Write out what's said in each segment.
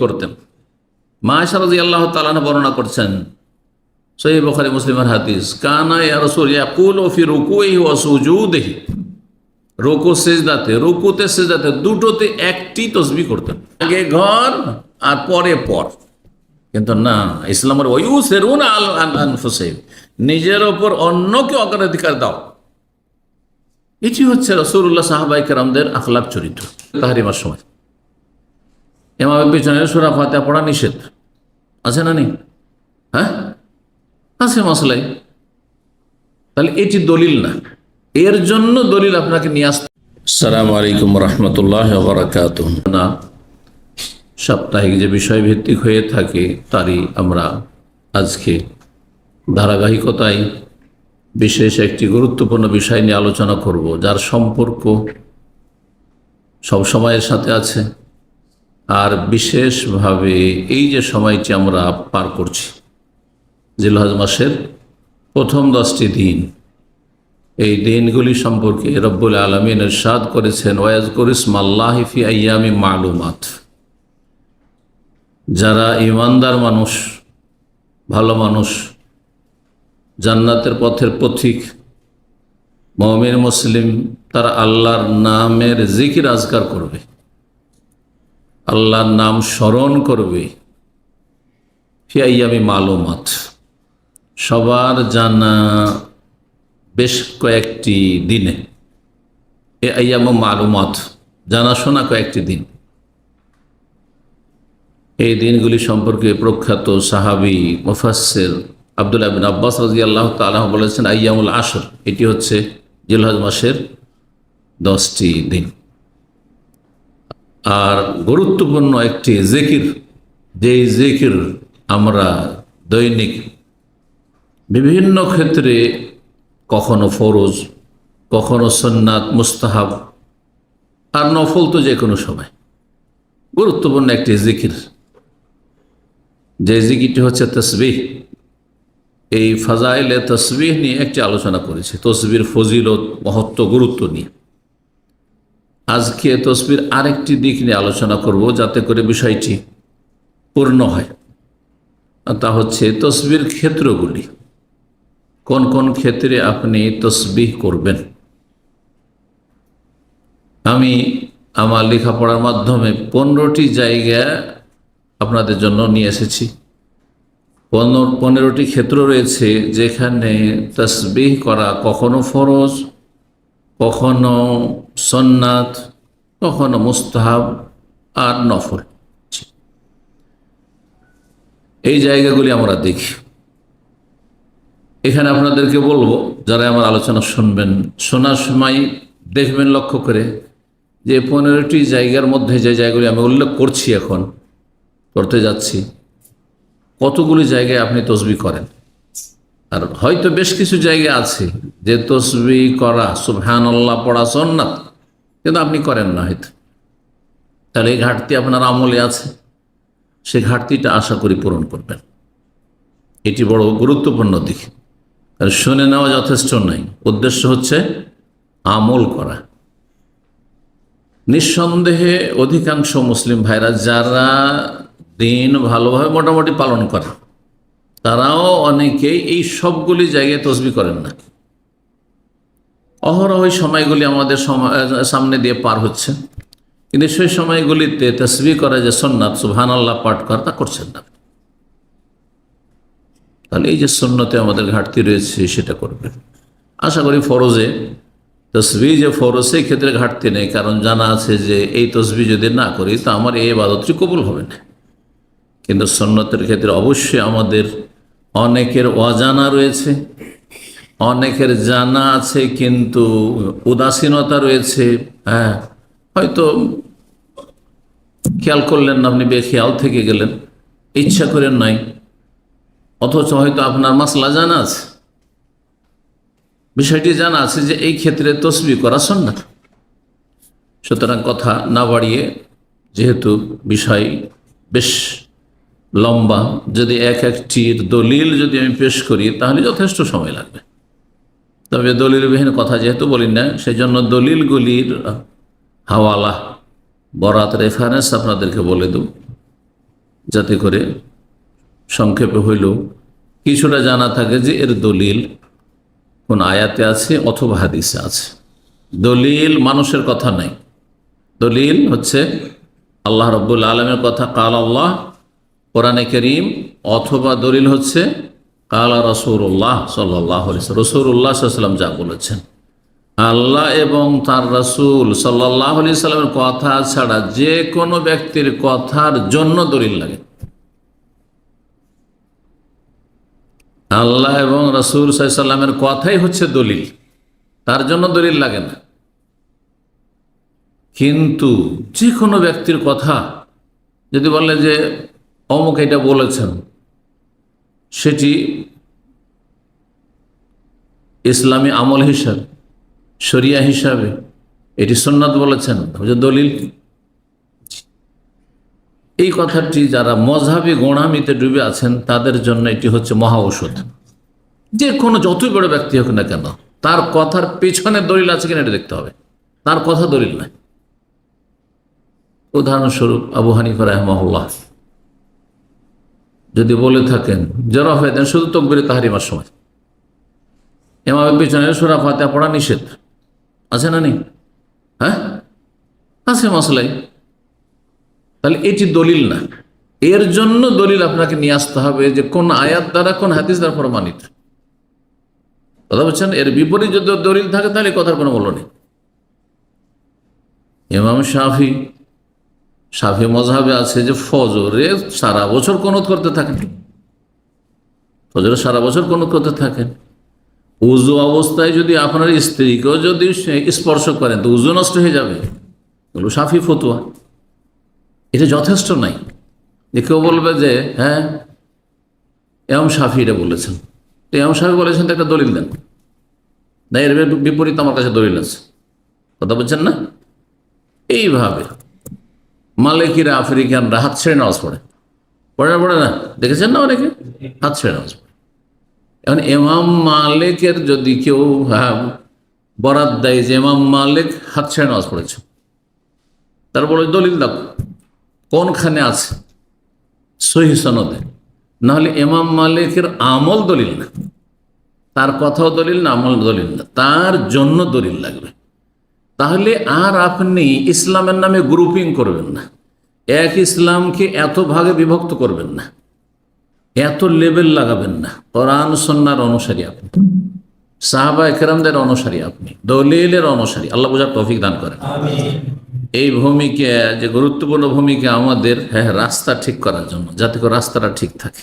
করতেন। মা আয়েশা রাদিয়াল্লাহু তাআলা আনহা বর্ণনা করছেন, সহিহ বুখারী মুসলিমের হাদিস, কানা ইয়া রাসূল ইয়াকুলু ফি রুকুইহি ওয়া সুজুদিহি, রুকুতে সিজদাতে দুটোতে একটি তাসবিহ করতেন, আগে ঘর আর পরে পর। কিন্তু না, ইসলামের ওয়ুসিরুনা আলা আনফুসিহিম, নিজের ওপর অন্যকে অগ্রাধিকার দাও। এটি হচ্ছে রাসূলুল্লাহ সাহাবায়ে কেরামদের আখলাক চরিত্র। তাহরিমার সময় ইমামের পিছনে সূরা ফাতিহা পড়া নিষেধ আছে না নেই? হ্যাঁ আছে মশলাই। তাহলে এটি দলিল না, এর জন্য দলিল আপনাকে নিয়ে আসতে। আসসালামু আলাইকুম রহমতুল্লাহ বারাকাতুহু। না, সাপ্তাহিক যে বিষয় ভিত্তিক হয়ে থাকে তারই আমরা আজকে ধারাবাহিকতায় বিশেষ একটি গুরুত্বপূর্ণ বিষয় নিয়ে আলোচনা করব, যার সম্পর্ক সব সময়ের সাথে আছে। আর বিশেষভাবে এই যে সময়টি আমরা পার করছি, জিলহজ মাসের প্রথম 10টি দিন, এই দিনগুলি সম্পর্কে রব্বুল আলামিন ইরশাদ করেছেন, ওয়াজকুরু ইসমাল্লাহি ফি আইয়ামিন মালুমাত। যারা ঈমানদার মানুষ, ভালো মানুষ, জান্নাতের পথের পথিক মুমিন মুসলিম, তারা আল্লাহর নামের জিকির আজকার করবে, আল্লাহর নাম স্মরণ করবে ফি আইয়ামি মালুমাত, সবার জানা বেশ কয়েকটি দিনে। এ আইয়াম মালুমাত, জানাশোনা কয়েকটি দিন। এই দিনগুলি সম্পর্কে প্রখ্যাত সাহাবী মুফাসসির আব্দুল্লাহ বিন আব্বাস রাদিয়াল্লাহু তাআলা বলেছেন, আইয়ামুল আশর, এটি হচ্ছে জিলহজ মাসের 10টি দিন। আর গুরুত্বপূর্ণ একটি জিকির, যেই জিকির আমরা দৈনিক বিভিন্ন ক্ষেত্রে, কখনো ফরজ, কখনো সুন্নাত, মুস্তাহাব আর নফল, তো যে কোনো সময় গুরুত্বপূর্ণ একটি জিকির, যে জিকিরটি হচ্ছে তাসবিহ। এই ফাজাইলে তাসবিহ নিয়ে একটি আলোচনা করেছে, তাসবিহর ফজিলত, মহত্ব, গুরুত্ব নিয়ে। আজকে তাসবিহর আরেকটি দিক নিয়ে আলোচনা করব, যাতে করে বিষয়টি পূর্ণ হয়। তা হচ্ছে তাসবিহর ক্ষেত্রগুলি, কোন কোন ক্ষেত্রে আপনি তাসবিহ করবেন। আমি আমার লেখাপড়ার মাধ্যমে 15টি জায়গা আপনাদের জন্য নিয়ে এসেছি। 15টি ক্ষেত্র রয়েছে যেখানে তাসবিহ করা কখনো ফরজ, কখনো সুন্নাত, কখনো মুস্তাহাব আর নফল। এই জায়গাগুলি আমরা দেখি। এখানে আপনাদেরকে বলবো, যারা আমার আলোচনা শুনবেন, শোনার সময় দেখবেন লক্ষ্য করে যে 15টি জায়গার মধ্যে যে জায়গাগুলি আমি উল্লেখ করছি, এখন করতে যাচ্ছি, কতগুলি জায়গায় আপনি তাসবিহ করেন। আর হয়তো বেশ কিছু জায়গা আছে যে তাসবিহ করা, সুবহানাল্লাহ পড়া সুন্নাত, কিন্তু আপনি করেন না হয়তো। তাহলে এই ঘাটতি আপনার আমলে আছে, সেই ঘাটতিটা আশা করি পূরণ করবেন। এটি বড় গুরুত্বপূর্ণ দিক। আর শুনে নেওয়া যথেষ্ট নয়, উদ্দেশ্য হচ্ছে আমল করা। নিঃসন্দেহে অধিকাংশ মুসলিম ভাইরা যারা দিন ভালোভাবে মোটামুটি পালন করে, তারাও অনেকেই এই সবগুলি জায়গায় তাসবিহ করেন না। অহরহ ওই সময়গুলি আমাদের সামনে দিয়ে পার হচ্ছে, কিন্তু সেই সময়গুলিতে তাসবিহ করা যে সুন্নাত, সুবহানাল্লাহ পাঠ করা, তা করছেন না। তাহলে এই যে সুন্নতে আমাদের ঘাটতি রয়েছে, সেটা করবেন। আশা করি ফরজে তাসবিহ যে ফরজ, সেই ক্ষেত্রে ঘাটতি নেই, কারণ জানা আছে যে এই তাসবিহ যদি না করি তো আমার এই ইবাদতটি কবুল হবে না। কিন্তু সুন্নতের ক্ষেত্রে অবশ্যই আমাদের অনেকের অজানা রয়েছে, অনেকের জানা আছে কিন্তু উদাসীনতা রয়েছে। হ্যাঁ, হয়তো খেয়াল করলেন না, আপনি বেখেয়াল থেকে গেলেন, ইচ্ছা করেন নাই, অথচ হয়তো আপনার মাসলা জানা আছে, বিষয়টি জানা আছে যে এই ক্ষেত্রে তাসবিহ করা সুন্নাত। সুতরাং কথা না বাড়িয়ে, যেহেতু বিষয় বেশ লম্বা, যদি এক একটির দলিল যদি আমি পেশ করি তাহলে যথেষ্ট সময় লাগবে। তবে দলিলবিহীন কথা যেহেতু বলি না, সেই জন্য দলিলগুলির হাওয়ালা, বরাত, রেফারেন্স আপনাদেরকে বলে দেব। যাতে করে সংক্ষেপে হইলেও কিছুটা জানা থাকে যে এর দলিল কোন আয়াতে আছে অথবা হাদিসে আছে। দলিল মানুষের কথা নাই, দলিল হচ্ছে আল্লাহ রাব্বুল আলামিনের কথা, কাল আল্লাহ কোরআনে কারীম, অথবা দলিল হচ্ছে কালা রাসূলুল্লাহ সাল্লাল্লাহু আলাইহি ওয়াসাল্লাম, রাসূলুল্লাহ সাল্লাল্লাহু আলাইহি ওয়াসাল্লাম যা বলেছেন। আল্লাহ এবং তার রাসূল সাল্লাল্লাহু আলাইহি ওয়াসাল্লামের কথা ছাড়া যে কোনো ব্যক্তির কথার জন্য দলিল লাগে। আল্লাহ এবং রাসূল সাল্লাল্লাহু আলাইহি ওয়াসাল্লামের কথাই হচ্ছে দলিল, তার জন্য দলিল লাগে না। কিন্তু যে কোনো ব্যক্তির কথা যদি বলে যে অমুক এটা বলেছেন, সেটি ইসলামী আমল হিসাবে, শরিয়া হিসাবে এটি সুন্নাত বলেছেন, দলিল। এই কথাটি যারা মযহাবী গোঁড়ামিতে ডুবে আছেন তাদের জন্য এটি হচ্ছে মহা ঔষধ। যে কোনো যতই বড় ব্যক্তি হোক না কেন, তার কথার পেছনে দলিল আছে কিনা এটা দেখতে হবে, তার কথা দলিল নাই। উদাহরণস্বরূপ আবু হানিফা রাহিমাহুল্লাহ যদি বলে থাকেন যে রফা দেন শুধু তাকবীরে তাহরিমার সময়, ইমামের পিছনে সূরা ফাতিহা পড়া নিষেধ, আছে না নেই? হ্যাঁ আছে মাসলাই। তাহলে এটি দলিল না, এর জন্য দলিল আপনাকে নিয়ে আসতে হবে যে কোন আয়াত দ্বারা কোন হাদিস দ্বারা প্রমাণিত। কথা বলছেন, এর বিপরীত যদি দলিল থাকে তাহলে কথার কোনো মূল্য নেই। ইমাম শাফি মযহাবে আছে যে ফজরে সারা বছর কুনুত করতে থাকেন, ফজরে সারা বছর কুনুত করতে থাকেন। উযু অবস্থায় যদি আপনার স্ত্রীকেও যদি স্পর্শ করেন তো উযু নষ্ট হয়ে যাবে, এগুলো শাফি ফতোয়া, এটা যথেষ্ট নাই। যে কেউ বলবে যে হ্যাঁ ইমাম শাফি এটা বলেছেন, তো ইমাম শাফি বলেছেন তো একটা দলিল দেন, না এর বিপরীত আমার কাছে দলিল আছে। কথা বলছেন না? এইভাবে মালিকিরা, আফ্রিকানরা হাত ছেড়ে নামাজ পড়ে, পড়ে না, দেখেছেন না অনেকে হাত ছেড়ে নামাজ পড়ে। এখন ইমাম মালিকের যদি কেউ বরাত দেয় যে ইমাম মালিক হাত ছেড়ে নামাজ পড়েছে, তারপরে দলিল দাও কোনখানে আছে সহিহ সনদে, নাহলে ইমাম মালিকের আমল দলিল না, তার কথাও দলিল না, আমল দলিল না, তার জন্য দলিল লাগবে। তাহলে আর আপনি ইসলামের নামে গ্রুপিং করবেন না, এক ইসলামকে এত ভাগে বিভক্ত করবেন না, এত লেবেল লাগাবেন না। কোরআন সুন্নাহর অনুসারী আপনি, সাহাবা একরামদের অনুসারী আপনি, দলিলের অনুসারী। আল্লাহ বুঝার তৌফিক দান করেন। এই ভূমিকা যে গুরুত্বপূর্ণ ভূমিকা আমাদের, হ্যাঁ, রাস্তা ঠিক করার জন্য, যাতে করে রাস্তাটা ঠিক থাকে,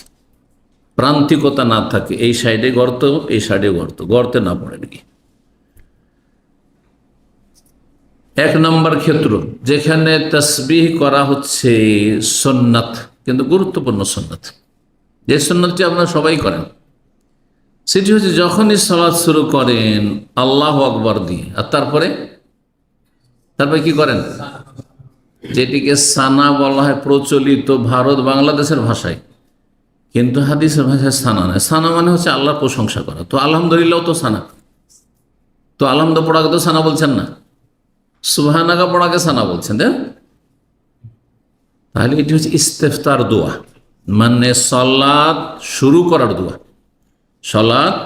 প্রান্তিকতা না থাকে, এই সাইডে গর্ত এই সাইডে গর্ত, গর্তে না পড়ে নাকি। এক নম্বর ক্ষেত্র যেখানে তাসবিহ করা হচ্ছে সুন্নাত, কিন্তু গুরুত্বপূর্ণ সুন্নাত, যে সুন্নাতটি আপনারা সবাই করেন, সেটি হচ্ছে যখনই সালাত শুরু করেন আল্লাহু আকবার দিয়ে, আর তারপরে কি করেন, যেটিকে সানা বলা হয় প্রচলিত ভারত বাংলাদেশের ভাষায়, কিন্তু হাদিসের ভাষায় সানা নয়। সানা মানে হচ্ছে আল্লাহর প্রশংসা করা। তো আলহামদুলিল্লাহ তো সানা, তো আলহামদুলিল্লাহ পড়াকে তো সানা বলছেন না, সুবহানাকা পড়াকে সানা বলছেন। তাহলে এটি হচ্ছে ইস্তেফতার দোয়া, মানে সালাত শুরু করার দোয়া। সালাত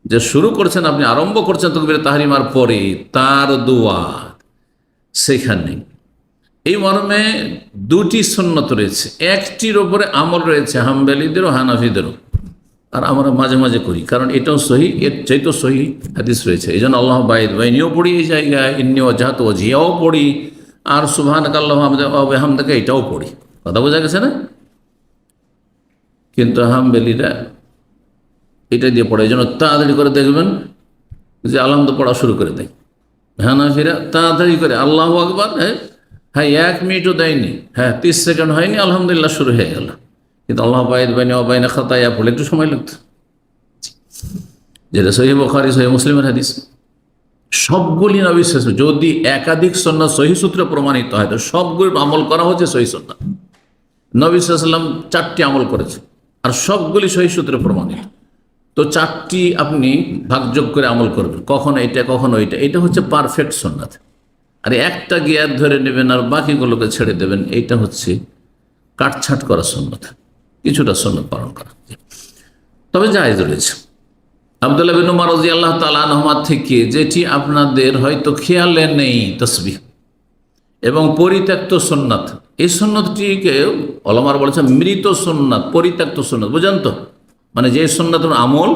যে শুরু করছেন, আপনি আরম্ভ করছেন তাকবীরে তাহরিমার পরে, তার দোয়া সেখানে। এই মর্মে দুটি সুন্নত রয়েছে, একটির ওপরে আমল রয়েছে হাম্বলীদেরও হানাফিদেরও, আর আমরা মাঝে মাঝে করি, কারণ এটাও সহি, এর চাইতো সহি হাদিস রয়েছে। এই জন্য আল্লাহ বাইনিও পড়ি এই জায়গায়, ইন্নি ওয়াজহাতু ওয়াজহিয়াও পড়ি, আর সুবহানাকাল্লাহুম্মা ওয়া বিহামদিকা এটাও পড়ি। কথা বোঝা গেছে না? কিন্তু হাম্বলীরা এটা দিয়ে পড়ে, এই জন্য তাড়াতাড়ি করে দেখবেন যে আলহামদুলিল্লাহ পড়া শুরু করে দেয়। হানাফিরা তাড়াতাড়ি করে আল্লাহু আকবার, হ্যাঁ 1 মিনিটও দেয়নি, হ্যাঁ 30 সেকেন্ড হয়নি, আলহামদুলিল্লাহ শুরু হয়ে গেল। কিন্তু আল্লাহ বাইনি ওয়া বাইনা খাতায়া পড়লে একটু সময় লাগতো, যেটা সহিহ বুখারী সহিহ মুসলিমের হাদিস। সবগুলি নবী শেষ, যদি একাধিক সুন্নাত সহিহ সূত্রে প্রমাণিত হয় তো সবগুলো আমল করা হচ্ছে সহিহ সুন্নাত। নবী সাল্লাল্লাহু আলাইহি ওয়াসাল্লাম 4টি আমল করেছে, আর সবগুলি সহিহ সূত্রে প্রমাণিত। তো 4টি আপনি ভাগযোগ করে আমল করবেন, কখনো এটা কখনো ওইটা, এটা হচ্ছে পারফেক্ট সুন্নাত। আর একটা গিয়ার ধরে নেবেন আর বাকিগুলোকে ছেড়ে দেবেন, এইটা হচ্ছে কাটছাট করা সুন্নত, কিছুটা সুন্নত পালন করা, তবে জায়েজ রয়েছে। আব্দুল্লাহ বিন উমর রাদিয়াল্লাহু তাআলা আনহুমা থেকে যেটি আপনাদের হয়তো খেয়ালে নেই, তাসবিহ এবং পরিত্যক্ত সুন্নাত, এই সুন্নতটিকে ওলামারা বলেছেন মৃত সুন্নাত, পরিত্যক্ত সুন্নাত, বুঝেন তো? মানে যে সুন্নাতের আমল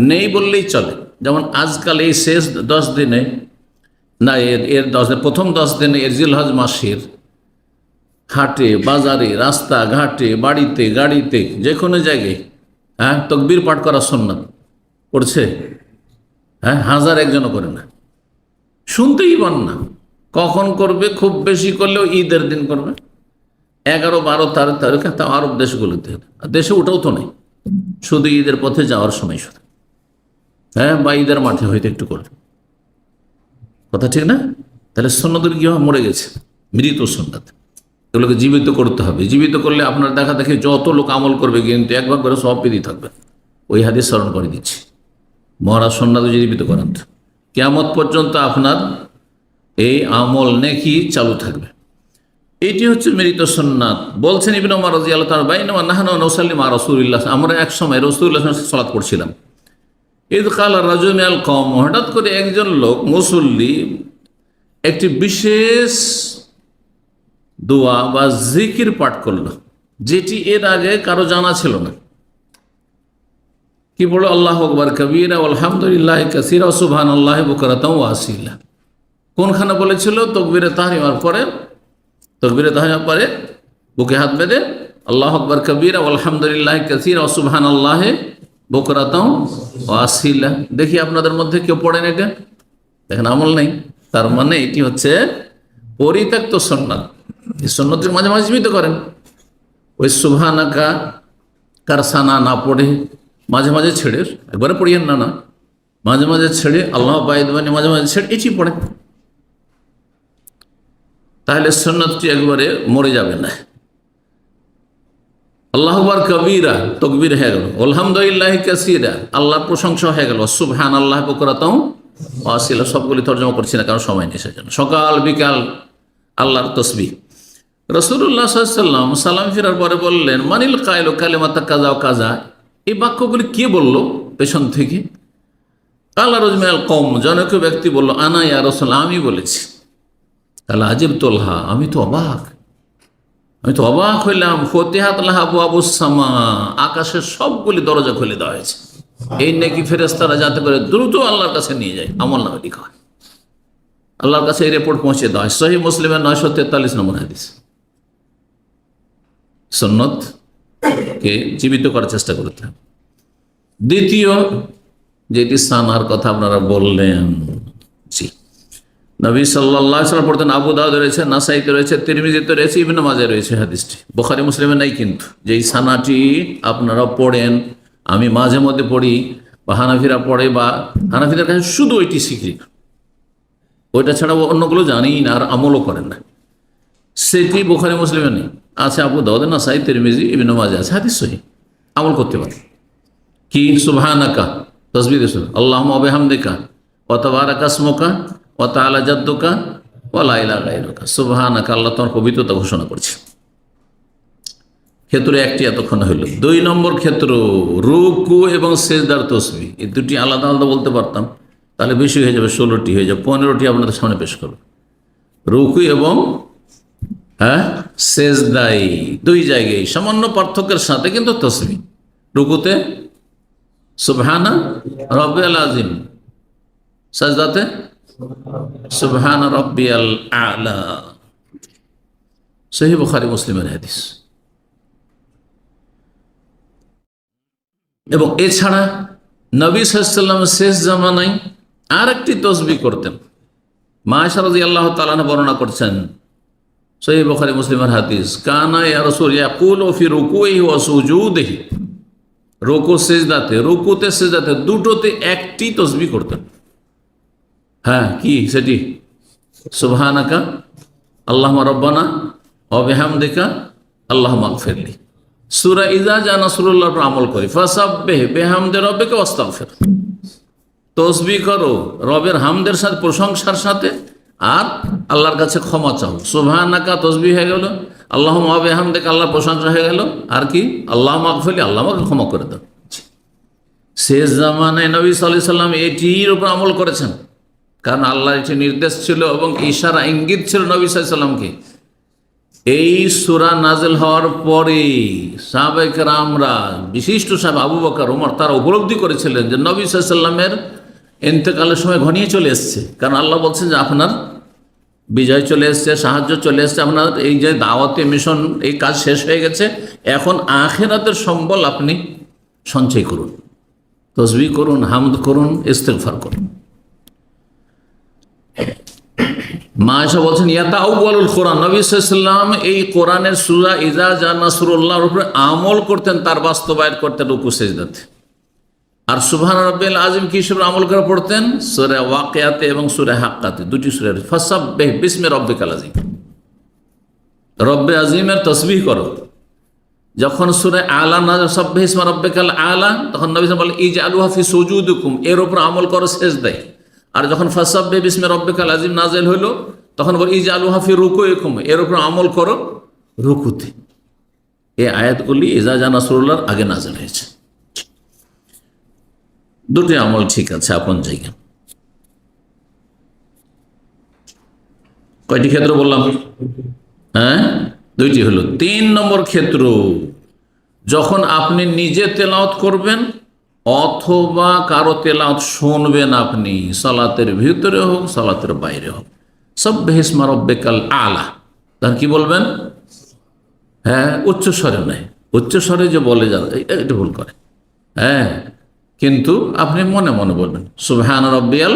নেই বললেই চলে। যেমন আজকাল এই শেষ 10 দিনে, না এর 10 দিন, প্রথম 10 দিনে এর জিলহজ মাসের হাটে বাজারে রাস্তাঘাটে বাড়িতে গাড়িতে যে কোনো জায়গায় তকবীর পাঠ করা সুন্নাত করছে, হাজার একজনও করে না, শুনতেই পান না। কখন করবে? খুব বেশি করলেও ঈদের দিন করবে, 11, 12 তারিখে, তা আরব দেশগুলোতে। দেশে ওটাও তো নেই, শুধু ঈদের পথে যাওয়ার সময় শুধু, বা ঈদের মাঠে হয়তো একটু করবে, কথা ঠিক না? তাহলে সুন্নাতের কি মরে গেছে, মৃত সুন্নাত, এগুলোকে জীবিত করতে হবে। জীবিত করলে আপনার দেখা দেখে যত লোক আমল করবে কিন্তু এক ভাগ করে সব পেয়ে থাকবে। ওই হাদিস স্মরণ করে দিচ্ছি, মহারাজ সুন্নাত জীবিত করেন, কিয়ামত পর্যন্ত আপনার এই আমল নেকি চালু থাকবে। এটি হচ্ছে মৃত সুন্নাত। বলছেন ইবনে উমর রাদিয়াল্লাহু তাআলা বাইনামা নাহনু নুসাল্লি মা রাসূলিল্লাহ, আমরা এক সময় রাসূলুল্লাহ সাল্লাল্লাহু আলাইহি ওয়াসাল্লাম সালাত পড়ছিলাম। ইয ক্বালা রাজুলুন মিনাল কওম, হঠাৎ করে একজন লোক মুসল্লি একটি বিশেষ দোয়া বা জিকির পাঠ করলো, যেটি এর আগে কারো জানা ছিল না। কি বলল? আল্লাহু আকবার কাবীরা আলহামদুলিল্লাহি কাসীরা ওয়া সুবহানাল্লাহি বুকরাতাও ওয়া আসীলা। কোনখানে বলেছিল? তাকবীরে তাহরিমার পরে, তাকবীরে তাহরিমার পরে বুকে হাত বেঁধে আল্লাহু আকবার কাবীরা আলহামদুলিল্লাহি কাসীরা ওয়া সুবহানাল্লাহি বুকরাতাও ওয়া আসীলা। দেখি আপনাদের মধ্যে কেউ পড়েন এটা? দেখেন আমল নেই, তার মানে এটি হচ্ছে পরিত্যক্ত সুন্নাত। এই সুন্নতের মাঝে মাঝে জীবিত করেন। ওই সুবহানাকা কারসানা না পড়ে মাঝে মাঝে ছেড়ে, একবারে পড়িয়েন না, না মাঝে মাঝে ছেড়ে আল্লাহ বাইদবানি মাঝে মাঝে ছেড়ে এটি পড়ে, তাহলে সুন্নতটি একবারে মরে যাবে না। আল্লাহু আকবার কবীরা তাকবীর হয়ে গেল, আলহামদুলিল্লাহি কাসীরা আল্লাহর প্রশংসা হয়ে গেল, সুবহানাল্লাহি বুকরাতাও ওয়া আসীলা। সবগুলি তর্জমা করছি না কারণ সময় নেই সেজন্য। সকাল বিকাল আল্লাহর তসবিহ। রাসূলুল্লাহ সাল্লাল্লাহু আলাইহি ওয়াসাল্লাম সালাম ফেরার পরে বললেন, মানিল কায়লু কালিমাতা কাযা ওয়া কাযা, এই বাক্যগুলি কে বলল পেছন থেকে? কালা রাজুলুন মিনাল কওম, জনৈক ব্যক্তি বলল, আনা ইয়া রাসূলুল্লাহ, আমি বলেছি। কালা আজিবতু লাহা, আমি তো অবাক হইলাম। ফতিহাত লাহা আবওয়াবুস সামা, আকাশের সবগুলি দরজা খুলে দেওয়া হয়েছে, এই নেকি ফেরেশতারা যাতে করে দ্রুত আল্লাহর কাছে নিয়ে যায়, আমলনামা লিখা হয়, আল্লাহর কাছে এই রিপোর্ট পৌঁছে দেওয়া হয়। সহিহ মুসলিমের 943 নম্বর হাদিস। সুন্নতকে জীবিত করার চেষ্টা করতে হবে। দ্বিতীয় যেটি সানার কথা আপনারা বললেন, জি, নবী সাল্লাল্লাহু আলাইহি ওয়াসাল্লাম পড়তেন। আবু দাউদ রয়েছে, নাসাইতে রয়েছে, তিরমিজিতে রয়েছে, ইবনে মাজাহ রয়েছে হাদিসটি, বুখারী মুসলিমে নাই। কিন্তু যেই সানাটি আপনারা পড়েন, আমি মাঝে মধ্যে পড়ি, বা হানাফিরা পড়ে, বা হানাফিদের কাছে শুধু ওইটি শিখি, ওইটা ছাড়া অন্যগুলো জানি না আর আমলও করেন না, সেটি বুখারী মুসলিমে নেই, আছে আবু দাউদ, নাসাই, তিরমিজি, ইবনে মাজাহ আছে, হাদিস সহিহ, আমল করতে পারে। কি? সুবহানাকা তাসবিহ দিয়েছেন, আল্লাহুম্মা ওয়া বিহামদিকা ওয়া তাবারাকা ইসমুকা ওয়া তাআলা জাদ্দুকা ওয়া লা ইলাহা গায়রুকা। সুবহানাকা, আল্লাহ তোমার পবিত্রতা ঘোষণা করছে। ক্ষেত্র একটি এতক্ষণ হইল। 2 নম্বর ক্ষেত্র রুকু এবং সিজদার তাসবিহ। এই দুটি আলাদা আলাদা বলতে পারতাম, তাহলে বেশি হয়ে যাবে, 16টি হয়ে যাবে, 15টি আপনাদের সামনে পেশ করব। রুকু এবং সিজদাই 2 জায়গায় সামান্য পার্থক্যের সাথে কিন্তু তাসবিহ। রুকুতে সুবহানা রাব্বিয়াল আযীম, সাজদাতে সুবহানা রাব্বিয়াল আ'লা। সহিহ বুখারী মুসলিমের হাদিস। এবং এছাড়া নবী সাল্লাল্লাহু আলাইহি ওয়াসাল্লাম শেষ জামানায় আরেকটি তাসবিহ করতেন। মা আয়েশা রাদিয়াল্লাহু তাআলা বর্ণনা করছেন, সহিহ বুখারী মুসলিমের হাদিস, কানা ইয়া রাসূল ইয়াকুলু ফি রুকুইহি ওয়া সুজুদিহি, রুকু সিজদাতে, রুকুতে সিজদাতে দুটোতে একটি তাসবিহ করতেন। কি সেটি? সুবহানাকা আল্লাহুম্মা রাব্বানা ওয়া বিহামদিকা আল্লাহুম্মা ইগফিরলি। সূরা ইযা জা নাসরুল্লাহর উপর আমল করি, ফাসাব্বিহ বিহামদি রাব্বিকা ওয়াস্তাগফির, তাসবিহ করো রবের হামদের সাথে, প্রশংসার সাথে, আর আল্লাহর কাছে ক্ষমা চাও। সুবহানাকা তাসবিহ হয়ে গেল, আল্লাহ মাহবেহাম দেখে আল্লাহ প্রশংসা হয়ে গেল, আর কি আল্লাহ মাগফিরলি, আল্লাহ আমাকে ক্ষমা করে দাও। শেষ জামানায় নবী সাল্লাল্লাহু আলাইহি সাল্লাম এটির উপর আমল করেছেন, কারণ আল্লাহ এটি নির্দেশ ছিল এবং ইশারা ইঙ্গিত ছিল নবী সাল্লাল্লাহু আলাইহি সাল্লামকে। এই সূরা নাযিল হওয়ার পরে সাহাবায়ে কেরামরা, বিশিষ্ট সাহাবা আবু বকর, ওমর, তারা উপলব্ধি করেছিলেন যে নবী সাল্লাল্লাহু আলাইহি সাল্লামের ইন্তেকালের সময় ঘনিয়ে চলে এসছে। কারণ আল্লাহ বলছেন যে আপনার বিজয় চলে এসছে, সাহায্য চলে এসছে, আপনার এই যে দাওয়াতে মিশন, এই কাজ শেষ হয়ে গেছে, এখন আখিরাতের সম্বল আপনি সঞ্চয় করুন, তসবিহ করুন, হামদ করুন, ইস্তেগফার করুন। মা আয়েশা বলছেন ইয়াতাআউয়ালুল কোরআন, নবী সাল্লাল্লাহু আলাইহি ওয়াসাল্লাম এই কোরআনের সূরা ইজা জা নাসরুল্লাহর উপরে আমল করতেন, তার বাস্তবায়ন করতেন রুকু সিজদাতে। আর সুবহান রাব্বিল আযীম কি হিসেবে আমল করে পড়তেন? সূরা ওয়াকিয়াতে এবং সূরা হাক্কাতে, দুটি সূরা। ফাসাব্বিহ বিসমি রাব্বিকাল আযীম, রব্বে আযীমের তাসবিহ করো। যখন সূরা আলা নাযিল সাব্বিহ ইসমা রাব্বিকাল আলা, তখন নবী সাল্লাল্লাহু আলাইহি ওয়াসাল্লাম বলেন ইজআলুহা ফি সুজুদিকুম, এর উপর আমল করো সিজদায়। আর যখন ফাসাব্বিহ বিসমি রাব্বিকাল আযীম নাযিল হলো, তখন বলে ইজআলুহা ফি রুকুইকুম, এর উপর আমল করো রুকুতে। এই আয়াতগুলি ইজা জা নাসরুল্লাহর আগে নাযিল হয়েছে। দুটি আমল ঠিক আছে আপন জায়গা। কয়টি ক্ষেত্র বললাম? হ্যাঁ, দুইটি হলো। 3 নম্বর ক্ষেত্র, যখন আপনি নিজে তেলাওয়াত করবেন অথবা কারো তেলাওয়াত শুনবেন, আপনি সালাতের ভিতরে হোক সালাতের বাইরে হোক, সাব্বিহ ইসমা রাব্বিকাল আলা, তার কি বলবেন? হ্যাঁ, উচ্চস্বরে নয়, উচ্চস্বরে যে বলে যান এটা ভুল করে। হ্যাঁ, কিন্তু আপনি মনে মনে বলবেন সুবহান রাব্বিয়াল,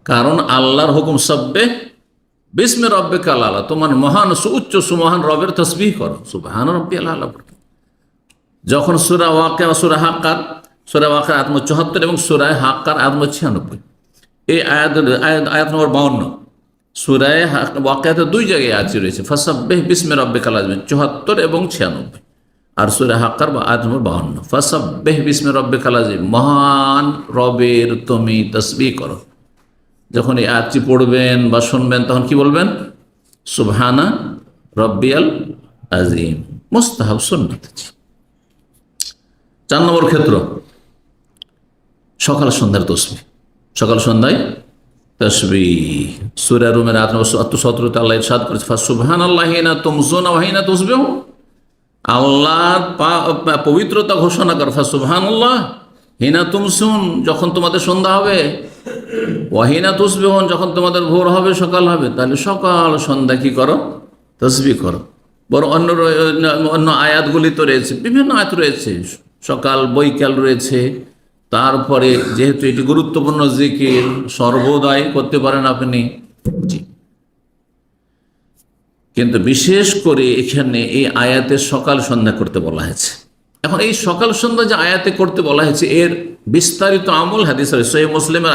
কারণ আল্লাহর হুকুম সাব্বিহ বিসমি রাব্বিকাল আলা, তোমার মহান সুউচ্চ সুমহান রবের তাসবিহ করো, সুবহান রাব্বিয়াল আলা। যখন সূরা ওয়াকিয়া, সূরা হাক্কার, সূরা ওয়াকিয়া আয়াত নম্বর 74 এবং সূরা হাক্কার আয়াত নম্বর 96, এই আয়াত নম্বর 52, সূরা ওয়াকিয়াতে 2 জায়গায় আয়াত রয়েছে, ফাসাব্বিহ বিসমি রাব্বিকাল আযীম 74 এবং 96, আর সূরা হাক্কার আয়াত নম্বর 52, ফাসাব্বিহ বিসমি রাব্বিকাল আযীম, মহান রবের তুমি তাসবিহ করো। যখন এই আয়াতটি পড়বেন বা শুনবেন, তখন কি বলবেন? সুবহানা রাব্বিয়াল আযীম, মুস্তাহাব সুন্নাত। 4 নম্বর ক্ষেত্র, সকাল সন্ধ্যার তাসবিহ, সকাল সন্ধ্যায় তাসবিহ। সূরা রুমের আয়াত নম্বর 77 আল্লাহ ইরশাদ করেছে ফাসুবহানাল্লাহি হিনা তুমসুনা ওয়া হিনা তুসবিহুন, আল্লাহর পবিত্রতা ঘোষণা কর, ফাসুবহানাল্লাহ হিনা তুমসুন, যখন তোমাদের সন্ধ্যা হবে, ওয়া হিনা তুসবিহুন, যখন তোমাদের ভোর হবে, সকাল হবে। তাহলে সকাল সন্ধ্যা কি করো? তাসবিহ করো। বড় অন্য আয়াতগুলি তো রয়েছে, বিভিন্ন আয়াত রয়েছে, সকাল বৈকাল রয়েছে। তারপরে যেহেতু এটি গুরুত্বপূর্ণ জিকির, সর্বদাই করতে পারেন আপনি। জি, কিন্তু বিশেষ করে এখানে এই আয়াতে সকাল সন্ধ্যা করতে বলা হয়েছে। এখন এই সকাল সন্ধ্যা যে আয়াতে করতে বলা হয়েছে, এর বিস্তারিত আমল হাদিস সহিহ মুসলিমের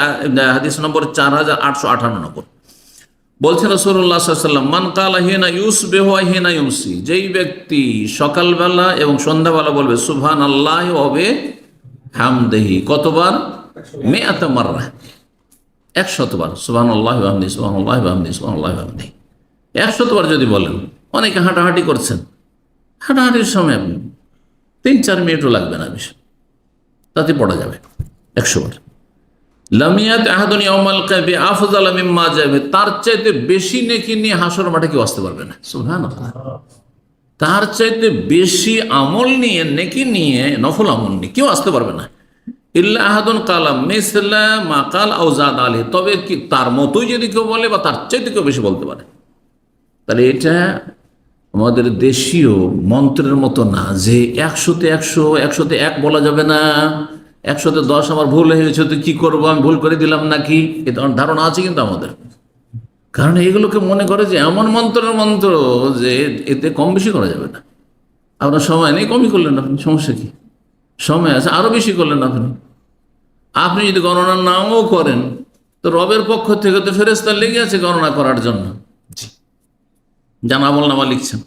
হাদিস নম্বর 4858 বলছেন রাসূলুল্লাহ সাল্লাল্লাহু আলাইহি ওয়াসাল্লাম, মান কালা হিনা ইউসবিহু ওয়া হিনা ইউমসি, যেই ব্যক্তি সকালবেলা এবং সন্ধ্যাবেলা বলবে সুবহানাল্লাহি ওয়া বিহামদিহি, কতবার? 100 মাররা, 100 বার সুবহানাল্লাহি ওয়া বিহামদিহি, সুবহানাল্লাহি ওয়া বিহামদিহি, সুবহানাল্লাহি ওয়া বিহামদিহি, 100 বার যদি বলেন। অনেকে হাঁটাহাঁটি করছেন, হাঁটাহাঁটির সময় 3-4 মিনিটও লাগবে না, বেশি, তাতে পড়া যাবে 100 বার। লামিয়াত আহাদুন ইয়াউমাল কিয়ামা আফযালা মিম্মা জাবে, তার চাইতে বেশি নেকি নিয়ে হাসর মাঠে কেউ আসতে পারবে না। সুবহানাল্লাহ, তার চাইতে বেশি আমল নিয়ে, নেকি নিয়ে, নফল আমল নিয়ে কেউ আসতে পারবে না। ইল্লা আহাদুন কালা মিসলা মা কাল আও যাদ আলাইহি, তবে কি তার মতোই যদি কেউ বলে বা তার চাইতে কেউ বেশি বলতে পারে। তাহলে এটা আমাদের দেশীয় মন্ত্রের মতো না যে 100-তে 100, 100-তে 1 বলা যাবে না, 100-তে 10 আমার ভুল হয়েছে তো কি করবো, আমি ভুল করে দিলাম নাকি, এটা ধারণা আছে কিন্তু আমাদের। কারণ এগুলোকে মনে করে যে এমন মন্ত্রের মন্ত্র যে এতে কম বেশি করা যাবে না। আপনার সময় নেই, কমই করলেন আপনি, সমস্যা কি? সময় আছে, আরো বেশি করলেন আপনি। আপনি যদি গণনা নাও করেন, তো রবের পক্ষ থেকে তো ফেরেশতা লেগে আছে গণনা করার জন্য, জানা আমলনামা লিখছেন।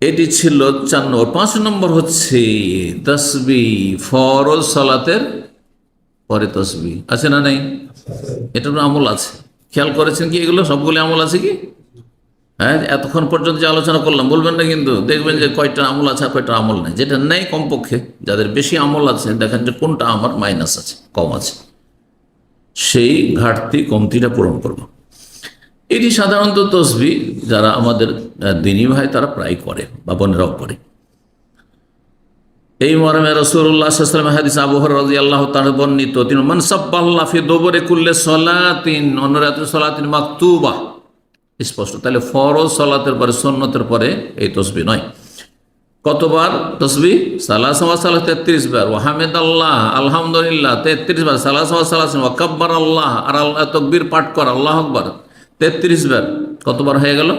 এটি ছিল 4 নম্বর। 5 নম্বর হচ্ছে তাসবিহ, ফরজ সালাতের পরে তাসবিহ আছে না নেই? এটার আমল আছে, খেয়াল করেছেন কি? এগুলো সবগুলো আমল আছে কি? হ্যাঁ, এতক্ষণ পর্যন্ত যে আলোচনা করলাম বলবেন না, কিন্তু দেখবেন যে কয়টা আমল আছে আর কয়টা আমল নেই। যেটা নেই কমপক্ষে, যাদের বেশি আমল আছে দেখেন যে কোনটা আমার মাইনাস আছে, কম আছে, সেই ঘাটতি কমতিটা পূরণ করব। এটি সাধারণত তসবিহ যারা আমাদের দিনী ভাই তারা প্রায় করে বা বোনেরাও করে। এই মর্মে রাসূলুল্লাহ সাল্লাল্লাহু আলাইহি ওয়াসাল্লাম হাদিস আবু হুরায়রা রাদিয়াল্লাহু তাআলা বর্ণিত, তিনি মান সাব্বাল্লাহ ফি দুবুরি কুল্লি সালাতিন ওয়া সালাতিন মাকতুবা, স্পষ্ট। তাহলে ফরজ সালাতের পরে সুন্নতের পরে এই তসবিহ নয়। কতবার তসবিহ? সালাসা ওয়া সালাস 33 বার, ওয়া হামিদাল্লাহ আলহামদুলিল্লাহ 33 বার, সালাসা ওয়া সালাসিন ওয়া কাব্বার আল্লাহ, আর আল্লাহ তাকবীর পাঠ করা, আল্লাহু আকবার 33 বার। কতবার হয়ে গেল?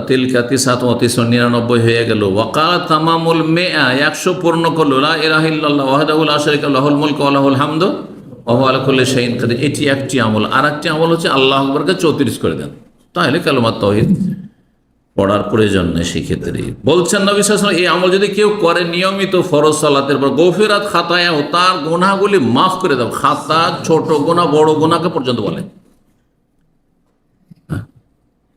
তিলকা 99 হয়ে গেল। ওয়াকাল তামামুল মিআ, 100 পূর্ণ করলো, লা ইলাহা ইল্লাল্লাহ ওয়াহদাহু লা শারীকা লাহু, লাহুল মুলকু ওয়া লাহুল হামদু ওয়া হুয়া আলা কুল্লি শাইইন কাদির। এটি একটি আমল। আর একটি আমল হচ্ছে আল্লাহু আকবারকে 34 করে দেন। তাহলে কালেমাত তাওহীদ পড়ার প্রয়োজন নেই। সেই ক্ষেত্রে বলছেন নবী সাল্লাল্লাহু আলাইহি ওয়াসাল্লাম, এই আমল যদি কেউ করে নিয়মিত ফরজ সালাতের পর, গফিরাত খাতায়া, তার গুনাহগুলি মাফ করে দাও। খাতা ছোট গুনাহ বড় গুনাহকে পর্যন্ত বলে,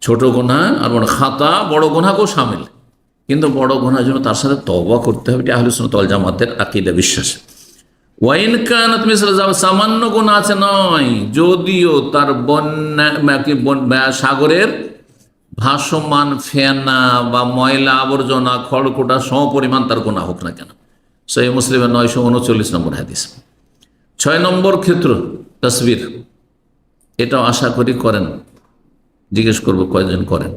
ছোট গুনাহ আর বড় খাতা বড় গুনাহকেও শামিল, কিন্তু বড় গুনাহের জন্য তার সাথে তওবা করতে হবে। এটা আহলুস সুন্নাত ওয়াল জামাতের আকীদা, বিশ্বাস। ওয়াইন কানাত মিসলা যাবা, সামান্য গুনাহ আছে নয়, যদিও তার বন্যা সাগরের ভাসমান ফেনা বা ময়লা আবর্জনা খড়কুটা সমপরিমাণ তার গুনাহ হোক না কেন। সহিহ মুসলিমের 939 নম্বর হাদিস। 6 নম্বর ক্ষেত্র তাসবির, এটাও আশা করি করেন। জিজ্ঞেস করবো কয়জন করেন।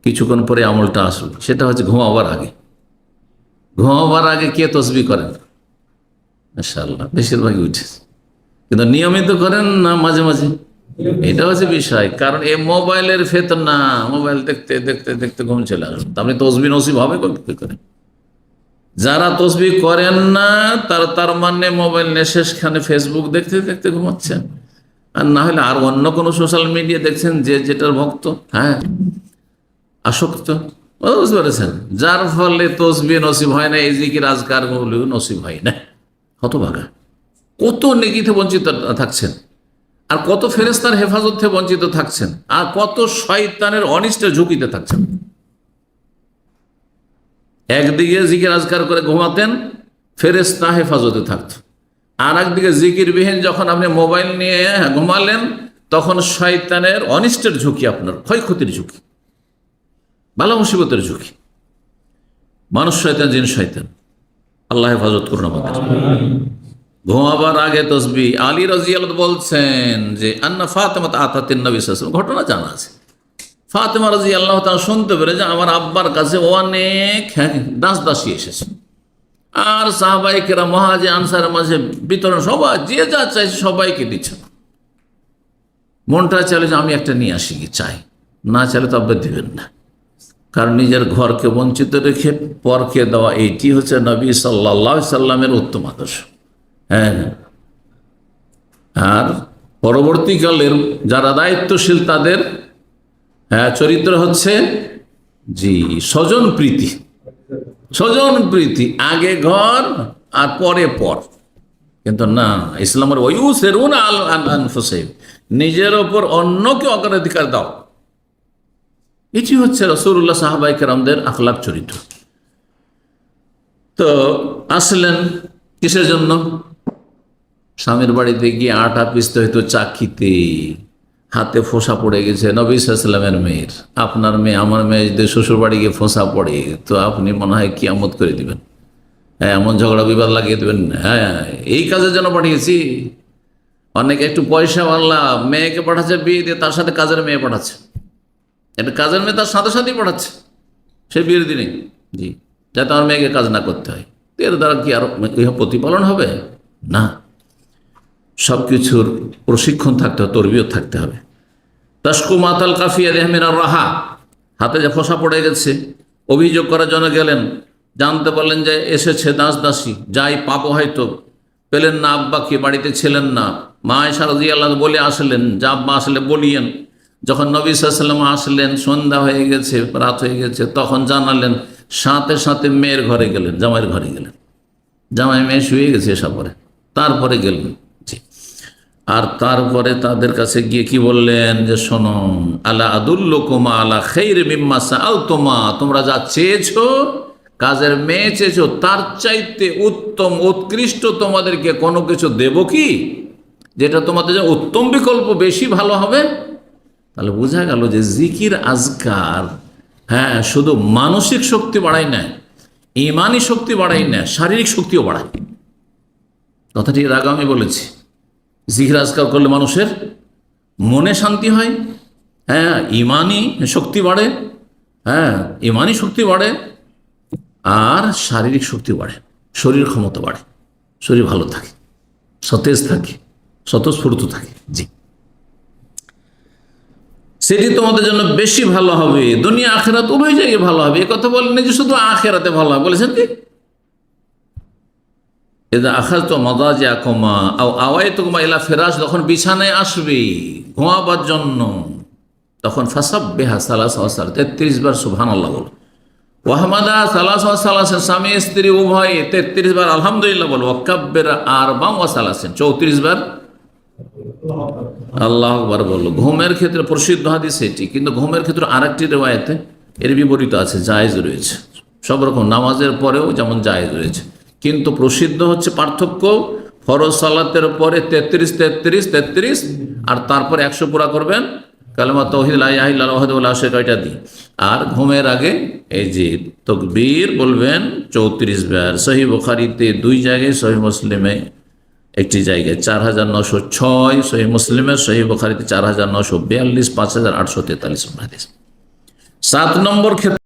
কিছুক্ষণ পরে আমলটা আসবে, সেটা হচ্ছে ঘুমাবার আগে। ঘুমাবার আগে কে তসবিহ করেন? মাশাআল্লাহ, বেশিরভাগই উঠেছে। কিন্তু নিয়মিত করেন না মাঝে মাঝে? এটা হচ্ছে বিষয়। কারণ এই মোবাইলের ফেতনা, মোবাইল দেখতে দেখতে দেখতে ঘুম চলে আসবে। আপনি তসবিহ নসিব হবে কি করে? যারা তসবিহ করেন না তার মানে মোবাইল নিয়ে শেষখানে ফেসবুক দেখতে দেখতে ঘুমাচ্ছেন, আর না হলে আর অন্য কোনো সোশ্যাল মিডিয়া দেখছেন যে যেটার ভক্ত, হ্যাঁ আসক্ত, বুঝতে পেরেছেন? যার ফলে তসবিহ নসিব হয় না, এই জিকির আজকার গুলো নসিব হয় না। হতভাগা, কত নেকিতে বঞ্চিত থাকছেন, আর কত ফেরেশতার হেফাজত থেকে বঞ্চিত থাকছেন, আর কত শয়তানের অনিষ্টের ঝুঁকিতে থাকছেন। একদিকে জিকির আজকার করে ঘুমাতেন, ফেরেশতা হেফাজতে থাকত, আর একদিকে জিকিরবিহীন যখন আপনি মোবাইল নিয়ে ঘুমালেন, তখন শয়তানের অনিষ্টের ঝুঁকি, আপনার ক্ষয়ক্ষতির ঝুঁকি, বালা মুসিবতের ঝুঁকি। মানুষ শয়তান, জিন শয়তান, আল্লাহ হেফাজত করুন আমাদের। ঘুমাবার আগে তসবিহ। আলী রাদিয়াল্লাহু বলছেন যে আন্না ফাতেমা আতাতিন নবী সাল্লাল্লাহু আলাইহি ওয়াসাল্লাম, ঘটনা জানা আছে। ফাতেমা রাদিয়াল্লাহু তাআলা শুনতে পেরে যে আমার আব্বার কাছে অনেক দাস দাসী এসেছে, আর সাহাবায়ে কেরাম মুহাজির আনসারের মাঝে বিতরণ, সবাই যে যা চাইছে সবাইকে দিচ্ছে। মনটা চাইলে যে আমি একটা নিয়ে আসি, কি চাই, না চাইলে তো আব্বা দিবেন না। কারণ নিজের ঘরকে বঞ্চিত রেখে পরকে দেওয়া, এইটি হচ্ছে নবী সাল্লাল্লাহু আলাইহি সাল্লামের উত্তম আদর্শ। হ্যাঁ, আর পরবর্তীকালের যারা দায়িত্বশীল তাদের চরিত্র হচ্ছে জি স্বজন প্রীতি। স্বজন প্রীতি, আগে ঘর আর পরে পর। কিন্তু না, ইসলামের ওয়ুসিরুনা আলা আনফুসিহিম, নিজের ওপর অন্যকে অগ্রাধিকার দাও। এটি হচ্ছে রাসূলুল্লাহ সাহাবায়ে কেরামদের আখলাক, চরিত্র। তো আসলেন কিসের জন্য? স্বামীর বাড়িতে গিয়ে আটা পিষতে হইতো চাকিতে, হাতে ফোঁসা পড়ে গেছে নবী সাল্লাল্লাহু আলাইহি ওয়াসাল্লামের মেয়ের। আপনার মেয়ে, আমার মেয়ে যদি শ্বশুর বাড়ি গিয়ে ফোঁসা পড়ে, তো আপনি মনে হয় কিয়ামত করে দিবেন। হ্যাঁ, এমন ঝগড়া বিবাদ লাগিয়ে দেবেন। হ্যাঁ, এই কাজের জন্য পাঠিয়েছি। অনেকে একটু পয়সাওয়ালা মেয়েকে পাঠাচ্ছে বিয়ে দিয়ে, তার সাথে কাজের মেয়ে পাঠাচ্ছে। একটা কাজের মেয়ে তার সাথে সাথেই পাঠাচ্ছে সে বিয়ের দিনে, জি, যাতে আমার মেয়েকে কাজ না করতে হয়। এর দ্বারা কি আর প্রতিপালন হবে? না, সব কিছুর প্রশিক্ষণ থাকতে হবে, তরবিয়ত থাকতে হবে। তাসকু মাতাল কাফিয়া দেহমিনার রাহা, হাতে যে ফোঁসা পড়ে গেছে, অভিযোগ করার জন্য গেলেন, জানতে পারলেন যে এসেছে দাস দাসী, যাই পাবো, হয়তো পেলেন না আব্বাকে, বাড়িতে ছিলেন না। মা আয়েশা রাদিয়াল্লাহু বলে আসলেন যে আব্বা আসলে বলিয়েন। যখন নবী সাল্লাল্লাহু আলাইহি ওয়াসাল্লাম আসলেন, সন্ধ্যা হয়ে গেছে, রাত হয়ে গেছে, তখন জানালেন। সাথে সাথে মেয়ের ঘরে গেলেন, জামাইয়ের ঘরে গেলেন। জামাই মেয়ে শুয়ে গেছে এসব পরে, তারপরে গেলেন। জি, আর তারপরে তাদের কাছে গিয়ে কি বললেন যে শোনো, আলা আদুল্লুকুমা আলা খাইরি মিম্মা সাআলতুমা, তোমরা যা চেয়েছো, কাজের মেয়ে চেয়েছো, তার চাইতে উত্তম উৎকৃষ্ট তোমাদেরকে কোনো কিছু দেব কি, যেটা তোমাদের জন্য উত্তম বিকল্প, বেশি ভালো হবে। তাহলে বোঝা গেল যে জিকির আজকার, হ্যাঁ, শুধু মানসিক শক্তি বাড়ায় না, ইমানি শক্তি বাড়ায় না, শারীরিক শক্তিও বাড়ায়। কথাটি এর আগে আমি বলেছি, জিকির আজকার করলে মানুষের মনে শান্তি হয়, হ্যাঁ, ইমানি শক্তি বাড়ে, হ্যাঁ, ইমানি শক্তি বাড়ে, আর শারীরিক শক্তি বাড়ে, শরীর ক্ষমতা বাড়ে, শরীর ভালো থাকে, সতেজ থাকে, স্বতঃস্ফূর্ত থাকে। জি, সেটি তোমাদের জন্য বেশি ভালো হবে, দুনিয়া আখেরাত উভয় জায়গায় ভালো হবে। এ কথা বলেন যে শুধু আখেরাতে ভালো হবে, বলেছেন কি এদা আখাজ তো মজা যে আকমা আওয়াই তোমা এলা ফেরাস, যখন বিছানায় আসবে ঘুমাবার জন্য, তখন ফাসাব বেহা সালাস 33 বার সুবহানাল্লাহ বলো, ওয়াহমাদা সালাস সালাসেন, স্বামী স্ত্রী উভয়ে 33 বার আলহামদুলিল্লাহ বলো, ওয়াকাব্বিরা আরবা ওয়া সালাসেন, 34 বার আল্লাহু আকবার বললো। ঘুমের ক্ষেত্রে প্রসিদ্ধ হাদিস এটি, কিন্তু ঘুমের ক্ষেত্রে আরেকটি রিওয়ায়াতে এর বিপরীত আছে, জায়েজ রয়েছে। সব রকম নামাজের পরেও যেমন জায়েজ রয়েছে, কিন্তু প্রসিদ্ধ হচ্ছে পার্থক্য, ফরজ সালাতের পরে 33 33 33, আর তারপর 100 পুরা করবেন কালেমা তাওহীদ লা ইলাহা ইল্লাল্লাহু ওয়াহদাহু লা শারীকা লাহু, আর ঘুমের আগে এই যে তাকবীর বলবেন 34 বার। সহিহ বুখারীতে 2 জায়গায়, সহিহ মুসলিমে একটি জায়গায় 4906, সহিহ মুসলিমের, সহিহ বুখারীতে 4942, 5843 হাদিস। 7 নম্বর ক্ষেত্রে